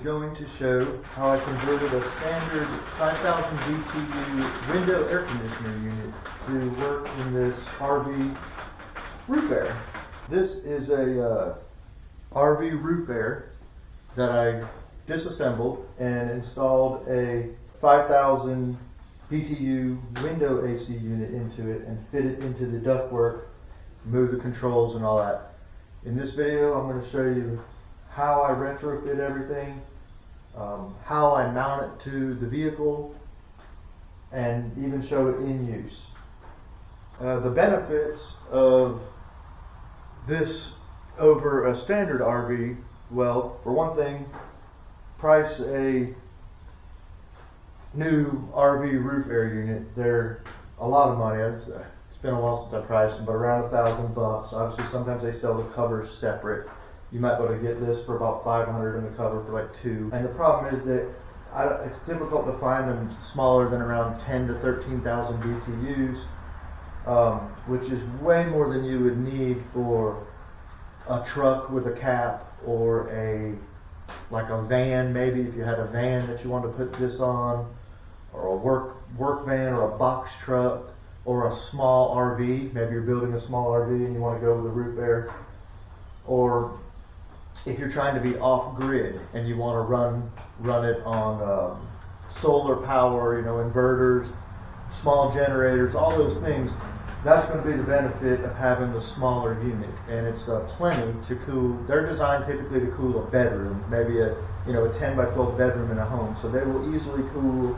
going to show how I converted a standard 5,000 BTU window air conditioner unit to work in this RV roof air. This is a RV roof air that I disassembled and installed a 5,000 BTU window AC unit into it and fit it into the ductwork, move the controls and all that. In this video I'm going to show you how I retrofit everything, how I mount it to the vehicle, and even show it in use. The benefits of this over a standard RV, well, for one thing, price a new RV roof air unit, they're a lot of money. It's been a while since I priced them, but around $1,000. Obviously sometimes they sell the covers separate. You might be able to get this for about $500 and the cover for like $2. And the problem is that it's difficult to find them smaller than around 10 to 13,000 BTUs, which is way more than you would need for a truck with a cap, or like a van, maybe if you had a van that you want to put this on, or a work van, or a box truck, or a small RV. Maybe you're building a small RV and you want to go with a roof air, or if you're trying to be off grid and you want to run it on solar power, inverters, small generators, all those things. That's going to be the benefit of having the smaller unit, and it's plenty to cool. They're designed typically to cool a bedroom, maybe a 10 by 12 bedroom in a home, so they will easily cool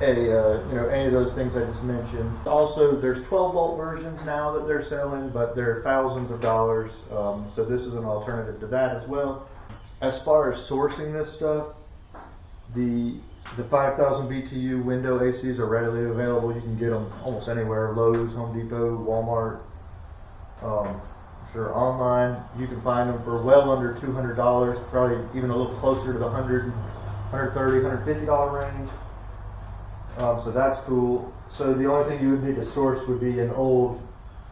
any of those things I just mentioned. Also, there's 12 volt versions now that they're selling, but they're thousands of dollars, so this is an alternative to that as well. As far as sourcing this stuff, the 5,000 BTU window ACs are readily available. You can get them almost anywhere: Lowe's, Home Depot, Walmart. Sure, online you can find them for well under $200, probably even a little closer to the $130, $150 range. So that's cool. So the only thing you would need to source would be an old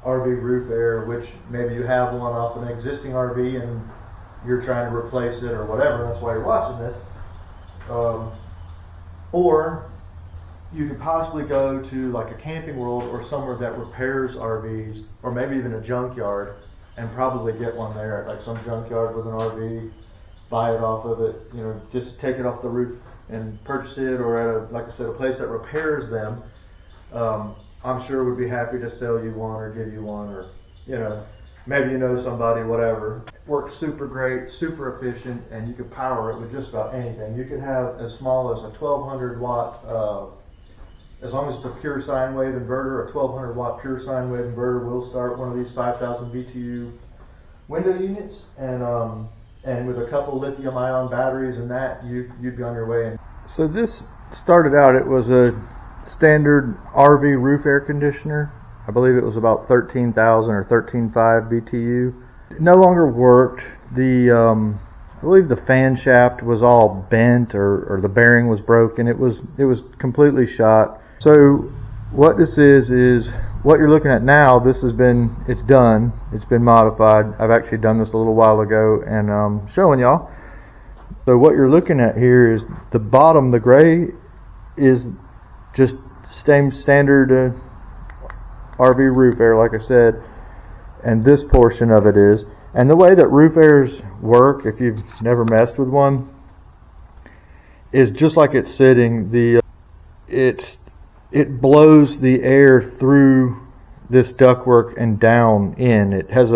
RV roof air, which maybe you have one off an existing RV and you're trying to replace it or whatever. That's why you're watching this. Or you could possibly go to like a Camping World or somewhere that repairs RVs, or maybe even a junkyard, and probably get one there at like some junkyard with an RV, buy it off of it, just take it off the roof and purchase it, or at like I said, a place that repairs them. I'm sure would be happy to sell you one or give you one, or maybe somebody, whatever. It works super great, super efficient, and you can power it with just about anything. You can have as small as a 1200 watt, as long as it's a pure sine wave inverter, a 1200 watt pure sine wave inverter will start one of these 5,000 BTU window units, and with a couple lithium ion batteries and that, you'd be on your way. So this started out, it was a standard RV roof air conditioner. I believe it was about 13,000 or 13.5 BTU. It no longer worked. I believe the fan shaft was all bent, or the bearing was broken. It was completely shot. So what this is what you're looking at now. It's done. It's been modified. I've actually done this a little while ago, and I'm showing y'all. So what you're looking at here is the bottom, the gray, is just standard RV roof air, like I said, and this portion of it is. And the way that roof airs work, if you've never messed with one, is just like it's sitting. It blows the air through this ductwork and down in. It has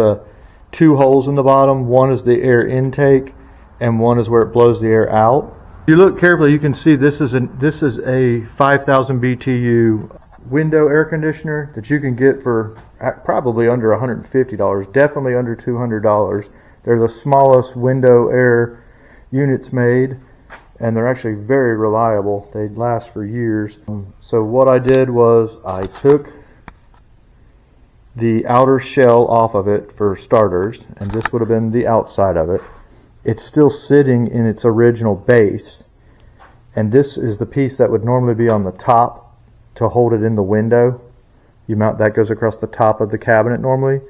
two holes in the bottom. One is the air intake, and one is where it blows the air out. If you look carefully, you can see this is a 5,000 BTU window air conditioner that you can get for probably under $150, definitely under $200. They're the smallest window air units made, and they're actually very reliable. They last for years. So what I did was I took the outer shell off of it for starters, and this would have been the outside of it. It's still sitting in its original base, and this is the piece that would normally be on the top to hold it in the window. You mount that, goes across the top of the cabinet normally.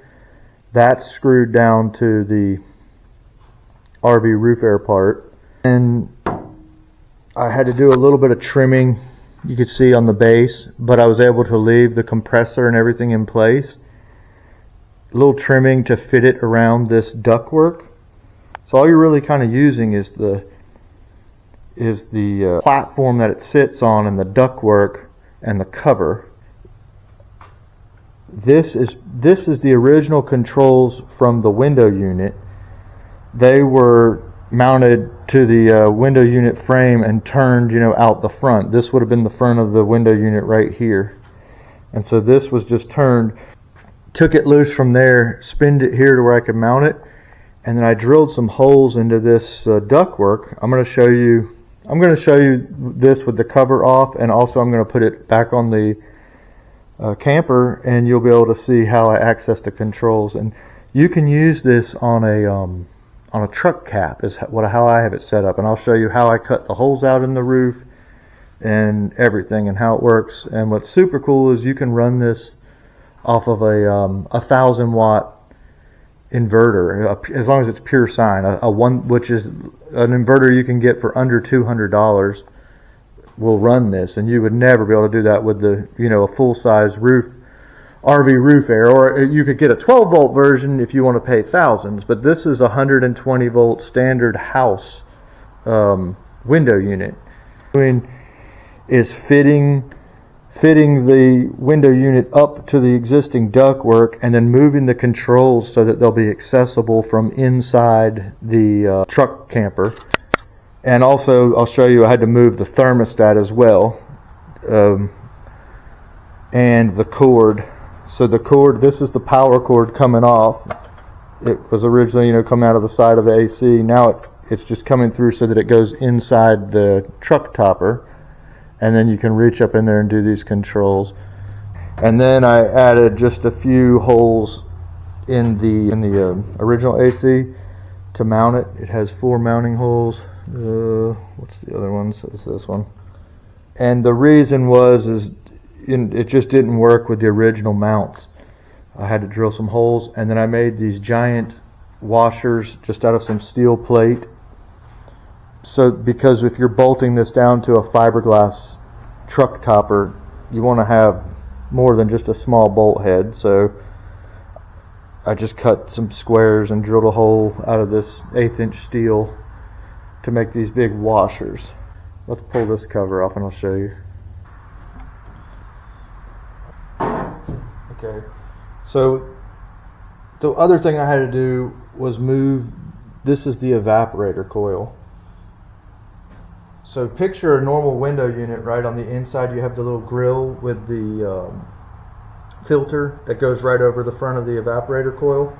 That's screwed down to the RV roof air part, And I had to do a little bit of trimming, you could see on the base, but I was able to leave the compressor and everything in place. A little trimming to fit it around this ductwork. So all you're really kind of using is the platform that it sits on, and the ductwork and the cover. This is the original controls from the window unit. They were mounted to the window unit frame and turned, out the front. This would have been the front of the window unit right here. And so this was just turned, took it loose from there, spinned it here to where I could mount it, and then I drilled some holes into this ductwork. I'm going to show you this with the cover off, and also I'm going to put it back on the camper, and you'll be able to see how I access the controls. And you can use this on a truck cap is how I have it set up, and I'll show you how I cut the holes out in the roof and everything and how it works. And what's super cool is you can run this off of a 1,000-watt inverter, as long as it's pure sine, which is an inverter you can get for under $200 will run this, and you would never be able to do that with the a full-size RV roof air. Or you could get a 12-volt version if you want to pay thousands, but this is a 120-volt standard house window unit. Is fitting the window unit up to the existing ductwork, and then moving the controls so that they'll be accessible from inside the truck camper. And also, I'll show you, I had to move the thermostat as well, and the cord. So the cord, this is the power cord coming off. It was originally, coming out of the side of the AC. Now it's just coming through so that it goes inside the truck topper. And then you can reach up in there and do these controls. And then I added just a few holes in the original AC to mount it. It has 4 mounting holes. What's the other one? So it's this one. And the reason is it just didn't work with the original mounts. I had to drill some holes, and then I made these giant washers just out of some steel plate. So, because if you're bolting this down to a fiberglass truck topper, you want to have more than just a small bolt head. So I just cut some squares and drilled a hole out of this 1/8-inch steel to make these big washers. Let's pull this cover off and I'll show you. Okay, so the other thing I had to do was move, this is the evaporator coil. So picture a normal window unit, right? On the inside you have the little grill with the filter that goes right over the front of the evaporator coil.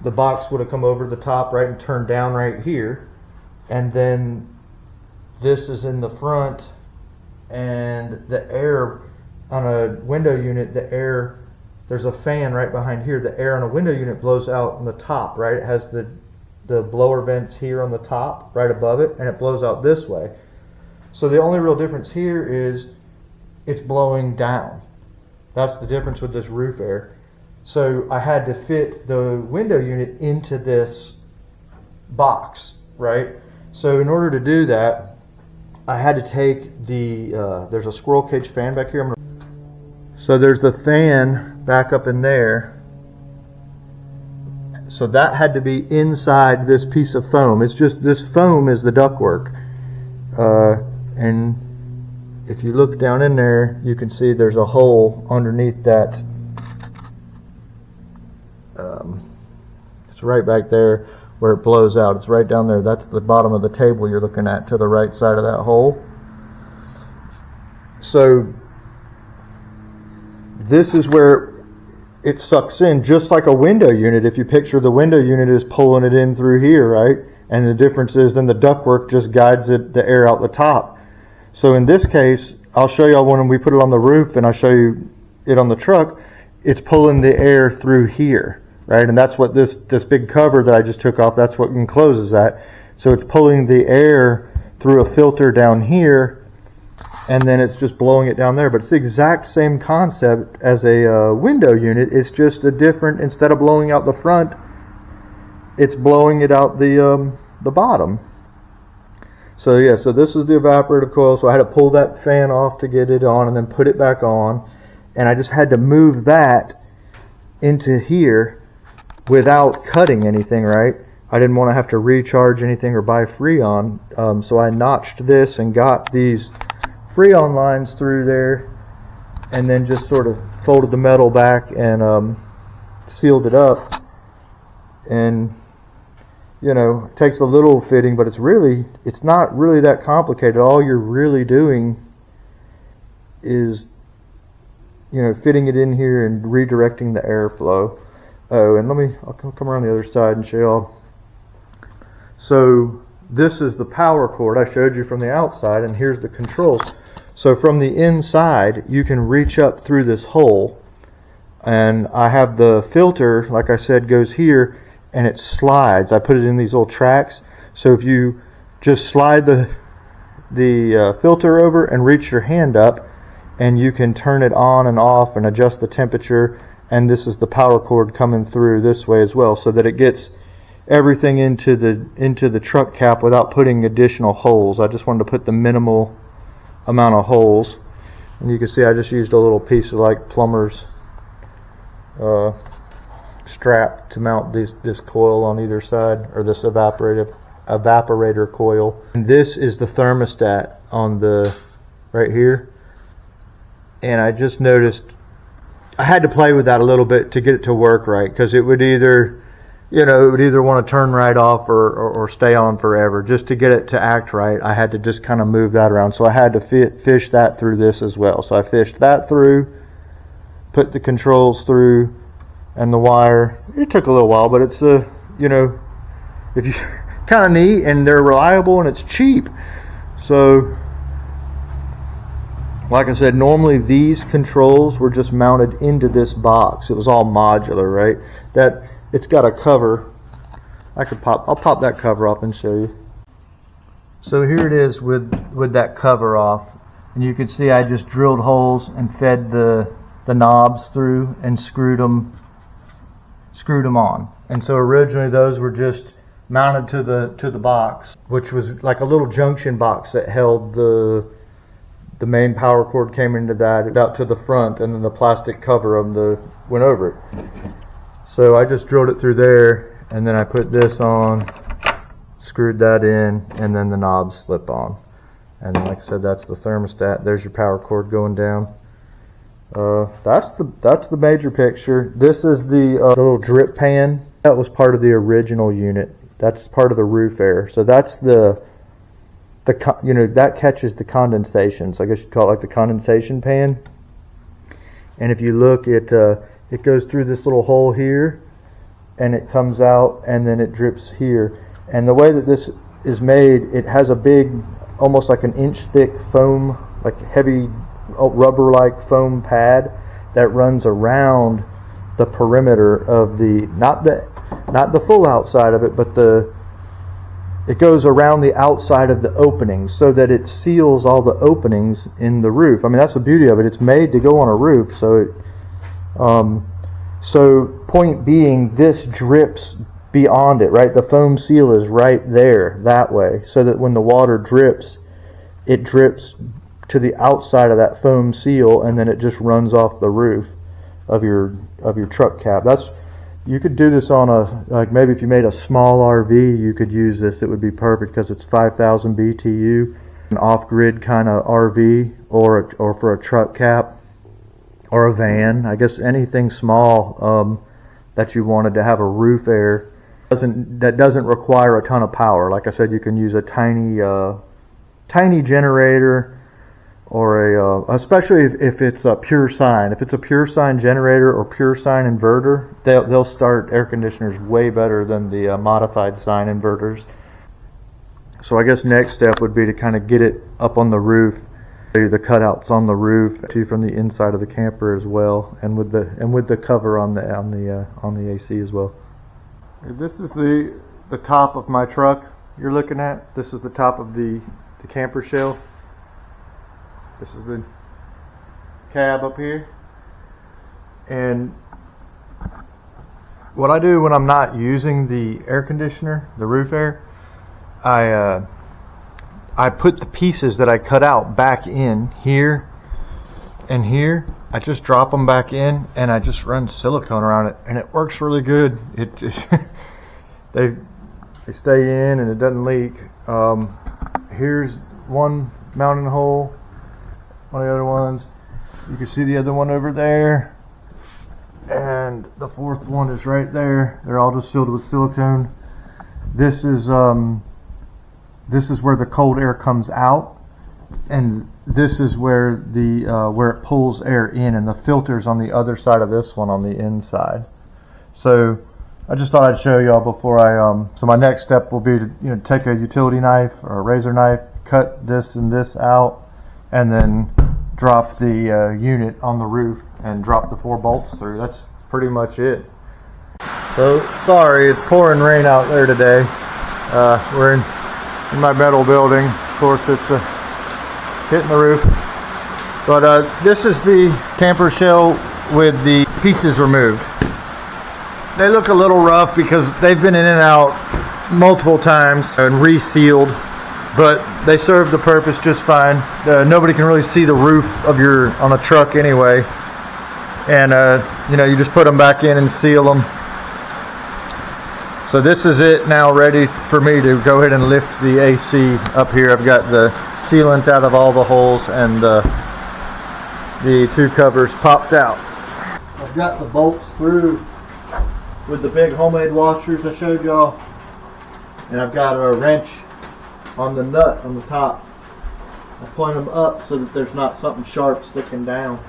The box would have come over the top, right, and turned down right here. And then this is in the front, and the air on a window unit, there's a fan right behind here. The air on a window unit blows out on the top, right? It has the blower vents here on the top, right above it, and it blows out this way. So the only real difference here is it's blowing down. That's the difference with this roof air. So I had to fit the window unit into this box, right? So in order to do that, I had to take there's a squirrel cage fan back here. So there's the fan back up in there. So that had to be inside this piece of foam. It's just, this foam is the ductwork. And if you look down in there, you can see there's a hole underneath that. It's right back there where it blows out. It's right down there. That's the bottom of the table you're looking at to the right side of that hole. So this is where it sucks in, just like a window unit. If you picture the window unit is pulling it in through here, right? And the difference is then the ductwork just guides the air out the top. So in this case, I'll show you when we put it on the roof, and I'll show you it on the truck. It's pulling the air through here, right? And that's what this big cover that I just took off, that's what encloses that. So it's pulling the air through a filter down here, and then it's just blowing it down there. But it's the exact same concept as a window unit. It's just a different, instead of blowing out the front, it's blowing it out the bottom. So yeah, so this is the evaporative coil. So I had to pull that fan off to get it on and then put it back on. And I just had to move that into here without cutting anything, right? I didn't want to have to recharge anything or buy Freon. So I notched this and got these Freon lines through there and then just sort of folded the metal back and sealed it up. And you know, it takes a little fitting, but it's not really that complicated. All you're really doing is, you know, fitting it in here and redirecting the airflow. Oh, and I'll come around the other side and show y'all. So this is the power cord I showed you from the outside, and here's the controls. So from the inside, you can reach up through this hole, and I have the filter, like I said, goes here, and it slides. I put it in these little tracks. So if you just slide the filter over and reach your hand up, and you can turn it on and off and adjust the temperature. And this is the power cord coming through this way as well, so that it gets everything into the truck cap without putting additional holes. I just wanted to put the minimal amount of holes. And you can see I just used a little piece of like plumber's strap to mount this coil on either side, or this evaporator coil. And this is the thermostat on the right here. And I just noticed I had to play with that a little bit to get it to work right, because it would either, you know, it would either want to turn right off or stay on forever. Just to get it to act right, I had to just kind of move that around. So I had to fish that through this as well. So I fished that through, put the controls through, and the wire. It took a little while, but it's you know, if you kind of neat, and they're reliable, and it's cheap. So like I said, normally these controls were just mounted into this box. It was all modular, right? That it's got a cover. I'll pop that cover off and show you. So here it is with that cover off, and you can see I just drilled holes and fed the knobs through and screwed them on. And so originally those were just mounted to the box, which was like a little junction box that held the main power cord came into that, out to the front, and then the plastic cover went over it. So I just drilled it through there, and then I put this on, screwed that in, and then the knobs slip on. And then, like I said, that's the thermostat. There's your power cord going down. That's the major picture. This is the little drip pan. That was part of the original unit. That's part of the roof air. So that's you know, that catches the condensation. So I guess you'd call it like the condensation pan. And if you look, it goes through this little hole here, and it comes out, and then it drips here. And the way that this is made, it has a big, almost like an inch thick foam, like heavy rubber-like foam pad that runs around the perimeter of the not the full outside of it, but it goes around the outside of the openings, so that it seals all the openings in the roof. I mean, that's the beauty of it. It's made to go on a roof, so point being, this drips beyond it, right? The foam seal is right there that way, so that when the water drips, it drips to the outside of that foam seal, and then it just runs off the roof of your truck cap. You could do this on like maybe if you made a small RV, you could use this. It would be perfect because it's 5,000 BTU, an off-grid kind of RV, or for a truck cap or a van. I guess anything small that you wanted to have a roof air that doesn't require a ton of power. Like I said, you can use a tiny generator, or especially if it's a pure sine. If it's a pure sine generator or pure sine inverter, they'll start air conditioners way better than the modified sine inverters. So I guess next step would be to kind of get it up on the roof, the cutouts on the roof too, from the inside of the camper as well, and with the cover on the AC as well. This is the top of my truck you're looking at. This is the top of the camper shell. This is the cab up here. And what I do when I'm not using the air conditioner, the roof air, I put the pieces that I cut out back in here and here. I just drop them back in and I just run silicone around it, and it works really good. It just they stay in and it doesn't leak. Here's one mounting hole, one of the other ones. You can see the other one over there, and the fourth one is right there. They're all just filled with silicone. This is where the cold air comes out, and this is where the where it pulls air in, and the filter's on the other side of this one on the inside. So I just thought I'd show y'all before I so my next step will be to take a utility knife or a razor knife, cut this and this out, and then drop the unit on the roof and drop the 4 bolts through. That's pretty much it. So sorry, it's pouring rain out there today. We're in my metal building. Of course, it's hitting the roof. But this is the camper shell with the pieces removed. They look a little rough because they've been in and out multiple times and resealed, but they serve the purpose just fine. Nobody can really see the roof of on a truck anyway, and you just put them back in and seal them. So this is it now, ready for me to go ahead and lift the AC up here. I've got the sealant out of all the holes and the 2 covers popped out. I've got the bolts through with the big homemade washers I showed y'all, and I've got a wrench on the nut on the top. I point them up so that there's not something sharp sticking down.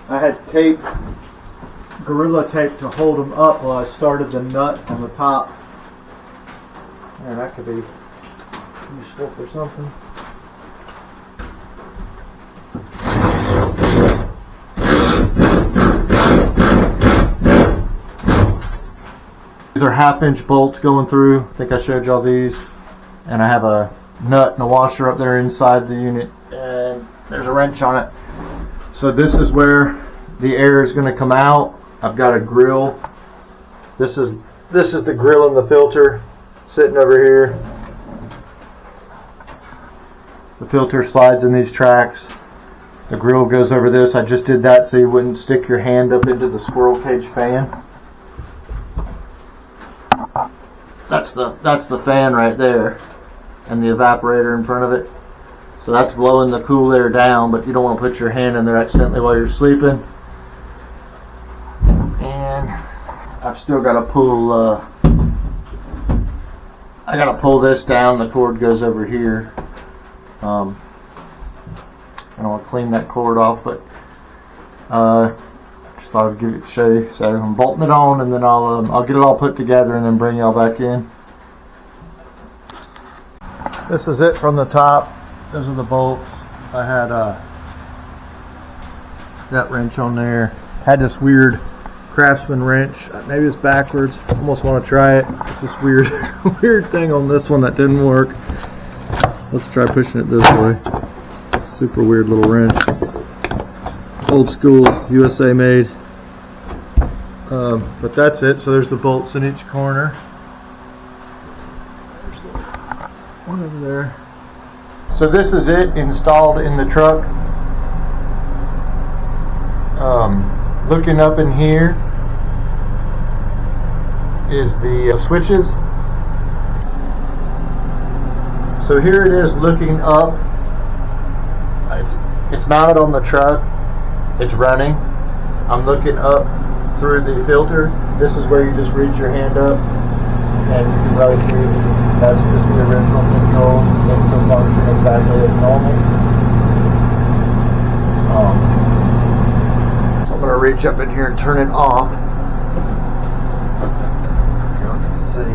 I had tape, Gorilla tape, to hold them up while I started the nut on the top. And that could be useful for something. These are 1/2-inch bolts going through. I think I showed y'all these. And I have a nut and a washer up there inside the unit. And there's a wrench on it. So this is where the air is going to come out. I've got a grill. This is the grill and the filter sitting over here. The filter slides in these tracks. The grill goes over this. I just did that so you wouldn't stick your hand up into the squirrel cage fan. That's the fan right there, and the evaporator in front of it. So that's blowing the cool air down, but you don't want to put your hand in there accidentally while you're sleeping. And I've still got to pull, I got to pull this down. The cord goes over here. I don't want to clean that cord off, but just thought I'd show you. So I'm bolting it on, and then I'll get it all put together and then bring y'all back in. This is it from the top. Those are the bolts. I had that wrench on there. Had this weird Craftsman wrench. Maybe it's backwards. Almost want to try it. It's this weird thing on this one that didn't work. Let's try pushing it this way. It's a super weird little wrench. Old school, USA made. But that's it. So there's the bolts in each corner. There's the one over there. So this is it installed in the truck. Looking up in here is the switches. So here it is looking up. It's mounted on the truck. It's running. I'm looking up through the filter. This is where you just reach your hand up and you can really see that's just the original control. It's still functioning exactly as normal. So I'm going to reach up in here and turn it off. Let's see.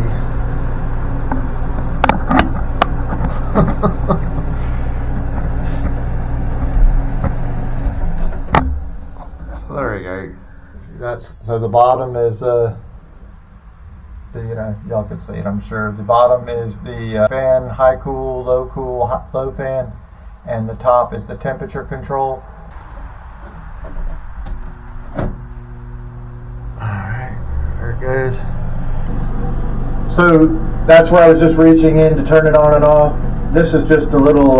So there we go. So the bottom is y'all can see it, I'm sure. The bottom is the fan, high cool, low fan, and the top is the temperature control. Alright, there it goes. So that's where I was just reaching in to turn it on and off. This is just a little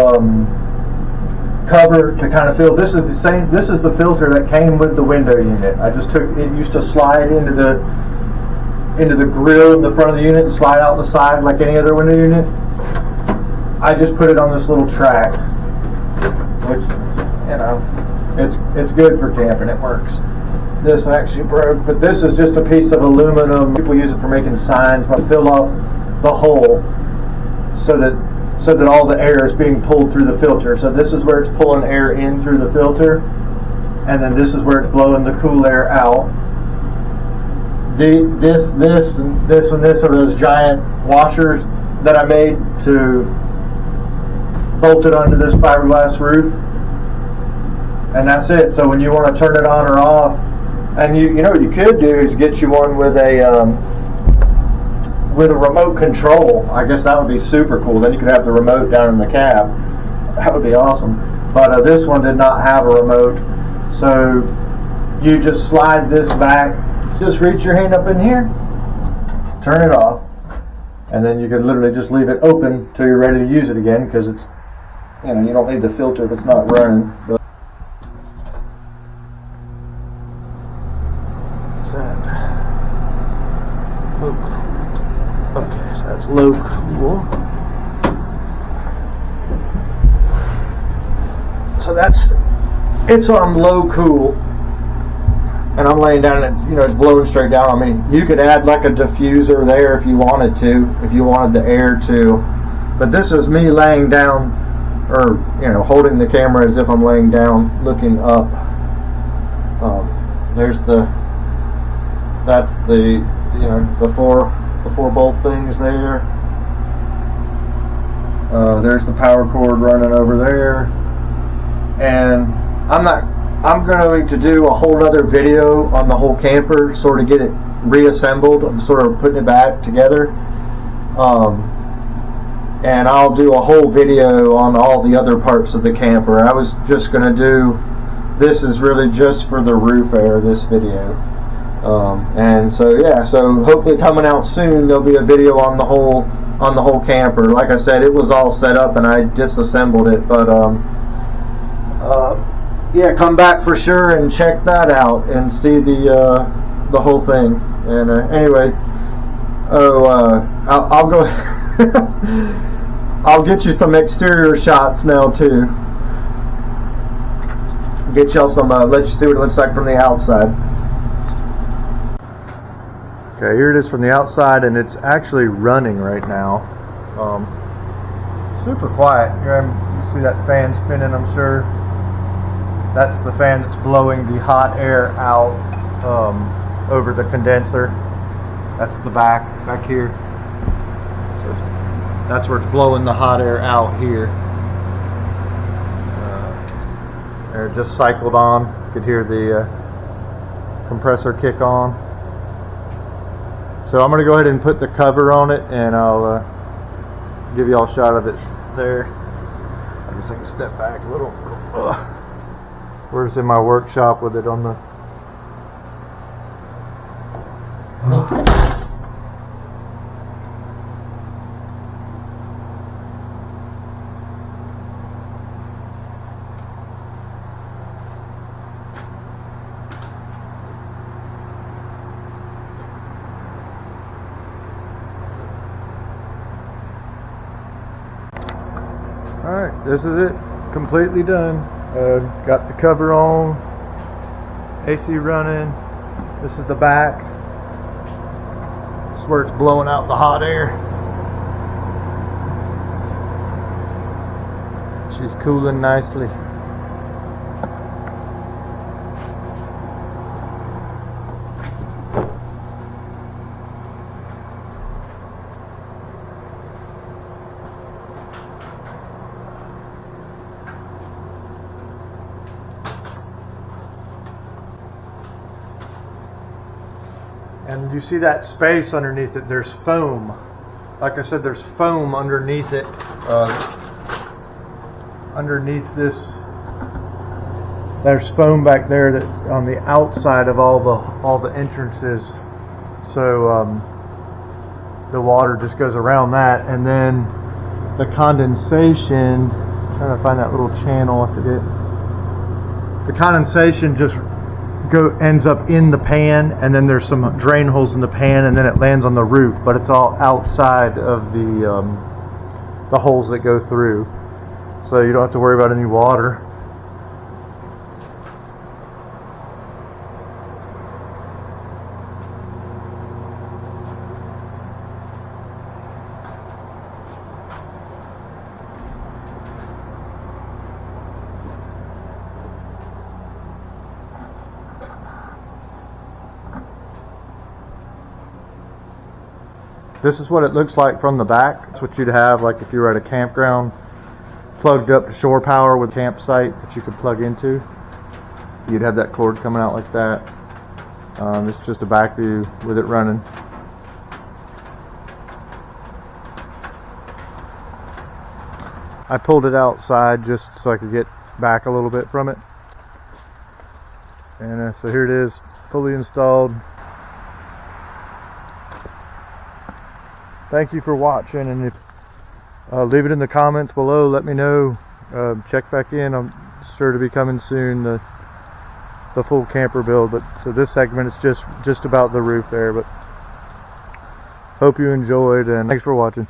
cover to kind of fill. This is the filter that came with the window unit. I just took it. Used to slide into the grill in the front of the unit and slide out the side like any other window unit. I just put it on this little track, which, you know, it's good for camping. It works. This actually broke, but this is just a piece of aluminum. People use it for making signs, but fill off the hole so that all the air is being pulled through the filter. So this is where it's pulling air in through the filter, and then this is where it's blowing the cool air out. This and this are those giant washers that I made to bolt it onto this fiberglass roof, and that's it. So when you want to turn it on or off, and you know what you could do is get you one with a remote control. I guess that would be super cool. Then you could have the remote down in the cab. That would be awesome. But this one did not have a remote, so you just slide this back. Just reach your hand up in here, turn it off, and then you could literally just leave it open till you're ready to use it again, because it's, you know, you don't need the filter if it's not running. But what's that? Low cool. Okay, so that's low cool. So it's on low cool. And I'm laying down and it's blowing straight down on me. You could add like a diffuser there if you wanted to, if you wanted the air to. But this is me laying down, or holding the camera as if I'm laying down, looking up. That's the the four bolt things there. There's the power cord running over there, and I'm going to do a whole other video on the whole camper, sort of get it reassembled and sort of putting it back together. And I'll do a whole video on all the other parts of the camper. I was just going to do, this is really just for the roof air, this video. And so yeah, so hopefully coming out soon there'll be a video on the whole camper. Like I said, it was all set up and I disassembled it, but yeah, come back for sure and check that out and see the whole thing. And anyway, I'll go. I'll get you some exterior shots now too. Get y'all some. Let you see what it looks like from the outside. Okay, here it is from the outside, and it's actually running right now. Super quiet. Here you see that fan spinning, I'm sure. That's the fan that's blowing the hot air out over the condenser. That's the back here. So that's where it's blowing the hot air out here. Air just cycled on. You could hear the compressor kick on. So I'm going to go ahead and put the cover on it, and I'll give you all a shot of it there. I guess I can step back a little. Where's in my workshop with it on the... Alright, this is it. Completely done. Got the cover on, AC running. This is the back. This is where it's blowing out the hot air. She's cooling nicely. And you see that space underneath it, there's foam. Like I said, there's foam underneath it. Underneath this, there's foam back there that's on the outside of all the entrances. So the water just goes around that, and then the condensation, I'm trying to find that little channel, I forget. The condensation just ends up in the pan, and then there's some drain holes in the pan, and then it lands on the roof, but it's all outside of the holes that go through, so you don't have to worry about any water. This is what it looks like from the back. It's what you'd have like if you were at a campground, plugged up to shore power with a campsite that you could plug into. You'd have that cord coming out like that. This is just a back view with it running. I pulled it outside just so I could get back a little bit from it. And so here it is, fully installed. Thank you for watching, and if leave it in the comments below. Let me know. Check back in. I'm sure to be coming soon, the full camper build. But so this segment is just about the roof there. But hope you enjoyed, and thanks for watching.